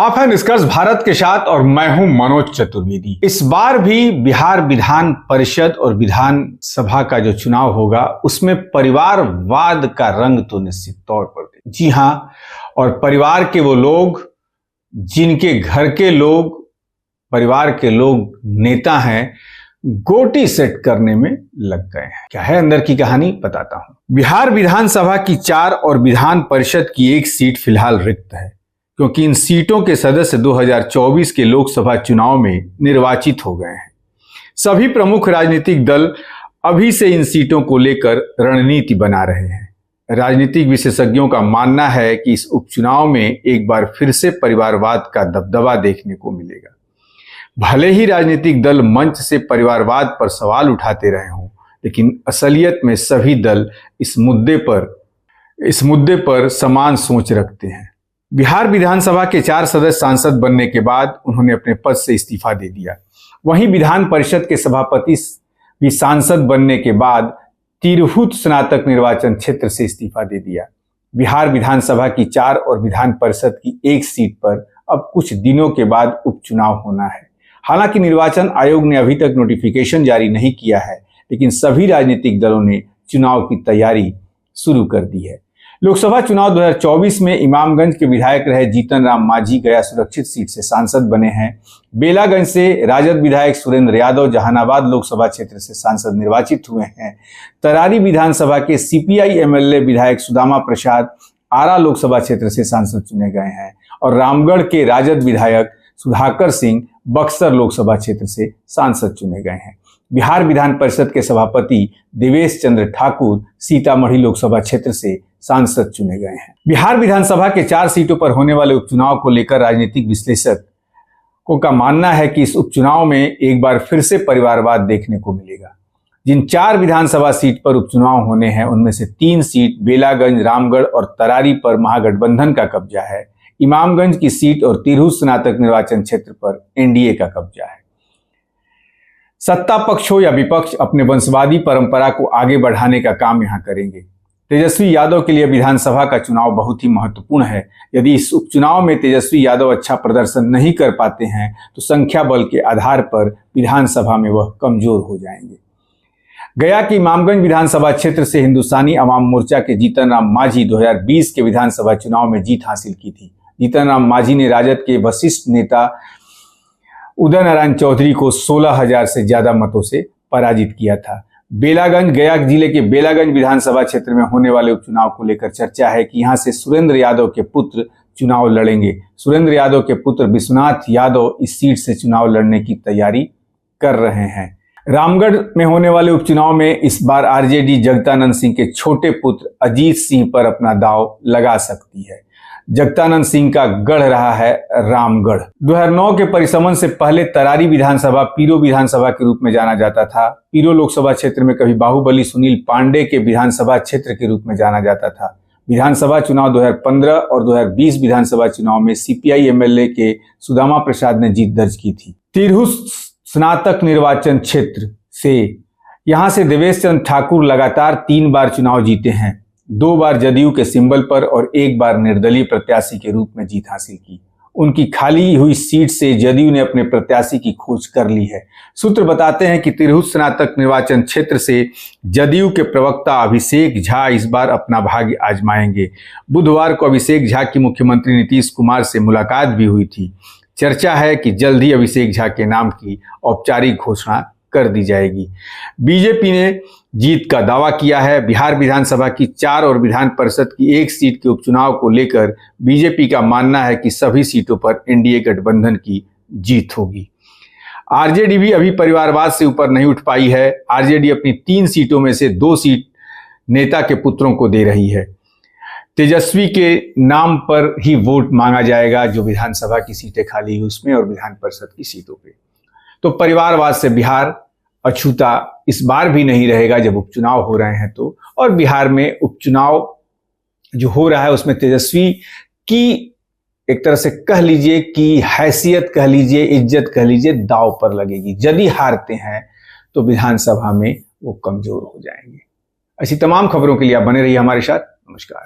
आप हैं निष्कर्ष भारत के साथ और मैं हूं मनोज चतुर्वेदी। इस बार भी बिहार विधान परिषद और विधान सभा का जो चुनाव होगा उसमें परिवारवाद का रंग तो निश्चित तौर पर जी हां, और परिवार के वो लोग जिनके घर के लोग, परिवार के लोग नेता हैं, गोटी सेट करने में लग गए हैं। क्या है अंदर की कहानी, बताता हूं। बिहार विधानसभा की 4 और विधान परिषद की 1 सीट फिलहाल रिक्त है, क्योंकि इन सीटों के सदस्य 2024 के लोकसभा चुनाव में निर्वाचित हो गए हैं। सभी प्रमुख राजनीतिक दल अभी से इन सीटों को लेकर रणनीति बना रहे हैं। राजनीतिक विशेषज्ञों का मानना है कि इस उपचुनाव में एक बार फिर से परिवारवाद का दबदबा देखने को मिलेगा। भले ही राजनीतिक दल मंच से परिवारवाद पर सवाल उठाते रहे हों, लेकिन असलियत में सभी दल इस मुद्दे पर समान सोच रखते हैं। बिहार विधानसभा के 4 सदस्य सांसद बनने के बाद उन्होंने अपने पद से इस्तीफा दे दिया। वहीं विधान परिषद के सभापति भी सांसद बनने के बाद तिरहुत स्नातक निर्वाचन क्षेत्र से इस्तीफा दे दिया। बिहार विधानसभा की 4 और विधान परिषद की 1 सीट पर अब कुछ दिनों के बाद उपचुनाव होना है। हालांकि निर्वाचन आयोग ने अभी तक नोटिफिकेशन जारी नहीं किया है, लेकिन सभी राजनीतिक दलों ने चुनाव की तैयारी शुरू कर दी है। लोकसभा चुनाव 2024 में इमामगंज के विधायक रहे जीतन राम मांझी गया सुरक्षित सीट से सांसद बने हैं। बेलागंज से राजद विधायक सुरेंद्र यादव जहानाबाद लोकसभा क्षेत्र से सांसद निर्वाचित हुए हैं। तरारी विधानसभा के सीपीआई एमएलए विधायक सुदामा प्रसाद आरा लोकसभा क्षेत्र से सांसद चुने गए हैं और रामगढ़ के राजद विधायक सुधाकर सिंह बक्सर लोकसभा क्षेत्र से सांसद चुने गए हैं। बिहार विधान परिषद के सभापति देवेश चंद्र ठाकुर सीतामढ़ी लोकसभा क्षेत्र से सांसद चुने गए हैं। बिहार विधानसभा के 4 सीटों पर होने वाले उपचुनाव को लेकर राजनीतिक विश्लेषकों का मानना है कि इस उपचुनाव में एक बार फिर से परिवारवाद देखने को मिलेगा। जिन 4 विधानसभा सीट पर उपचुनाव होने हैं, उनमें से 3 सीट बेलागंज, रामगढ़ और तरारी पर महागठबंधन का कब्जा है। इमामगंज की सीट और तिरहुत स्नातक निर्वाचन क्षेत्र पर एनडीए का कब्जा है। सत्ता पक्ष हो या विपक्ष अपने वंशवादी परंपरा को आगे बढ़ाने का काम यहां करेंगे। तेजस्वी यादव के लिए विधानसभा का चुनाव बहुत ही महत्वपूर्ण है। यदि इस उपचुनाव में तेजस्वी यादव अच्छा प्रदर्शन नहीं कर पाते हैं तो संख्या बल के आधार पर विधानसभा में वह कमजोर हो जाएंगे। गया के इमामगंज विधानसभा क्षेत्र से हिंदुस्तानी अवाम मोर्चा के जीतन राम मांझी 2020 के विधानसभा चुनाव में जीत हासिल की थी। जीतन राम मांझी ने राजद के वरिष्ठ नेता उदय नारायण चौधरी को 16,000 से ज्यादा मतों से पराजित किया था। बेलागंज, गया जिले के बेलागंज विधानसभा क्षेत्र में होने वाले उपचुनाव को लेकर चर्चा है कि यहां से सुरेंद्र यादव के पुत्र चुनाव लड़ेंगे। सुरेंद्र यादव के पुत्र विश्वनाथ यादव इस सीट से चुनाव लड़ने की तैयारी कर रहे हैं। रामगढ़ में होने वाले उपचुनाव में इस बार आरजेडी जगदानंद सिंह के छोटे पुत्र अजीत सिंह पर अपना दांव लगा सकती है। जगदानंद सिंह का गढ़ रहा है रामगढ़। 2009 के परिसमन से पहले तरारी विधानसभा पीरो विधानसभा के रूप में जाना जाता था। पीरो लोकसभा क्षेत्र में कभी बाहुबली सुनील पांडे के विधानसभा क्षेत्र के रूप में जाना जाता था। विधानसभा चुनाव 2015 और 2020 विधानसभा चुनाव में सीपीआई एमएलए के सुदामा प्रसाद ने जीत दर्ज की थी। तिरहुत स्नातक निर्वाचन क्षेत्र से यहां से देवेश चंद्र ठाकुर लगातार 3 बार चुनाव जीते हैं। 2 बार जदयू के सिंबल पर और 1 बार निर्दलीय प्रत्याशी के रूप में जीत हासिल की। उनकी खाली हुई सीट से जदयू ने अपने प्रत्याशी की खोज कर ली है। सूत्र बताते हैं कि तिरहुत स्नातक निर्वाचन क्षेत्र से जदयू के प्रवक्ता अभिषेक झा इस बार अपना भाग्य आजमाएंगे। बुधवार को अभिषेक झा की मुख्यमंत्री नीतीश कुमार से मुलाकात भी हुई थी। चर्चा है कि जल्द ही अभिषेक झा के नाम की औपचारिक घोषणा कर दी जाएगी। बीजेपी ने जीत का दावा किया है। बिहार विधानसभा की 4 और विधान परिषद की 1 सीट के उपचुनाव को लेकर बीजेपी का मानना है कि सभी सीटों पर एनडीए गठबंधन की जीत होगी। आरजेडी भी अभी परिवारवाद से ऊपर नहीं उठ पाई है। आरजेडी अपनी 3 सीटों में से 2 सीट नेता के पुत्रों को दे रही है। तेजस्वी के नाम पर ही वोट मांगा जाएगा, जो विधानसभा की सीटें खाली है उसमें और विधान परिषद की सीटों पे। तो परिवारवाद से बिहार अछूता इस बार भी नहीं रहेगा जब उपचुनाव हो रहे हैं तो। और बिहार में उपचुनाव जो हो रहा है उसमें तेजस्वी की एक तरह से कह लीजिए कि हैसियत कह लीजिए, इज्जत कह लीजिए, दांव पर लगेगी। यदि हारते हैं तो विधानसभा में वो कमजोर हो जाएंगे। ऐसी तमाम खबरों के लिए आप बने रहिए हमारे साथ। नमस्कार।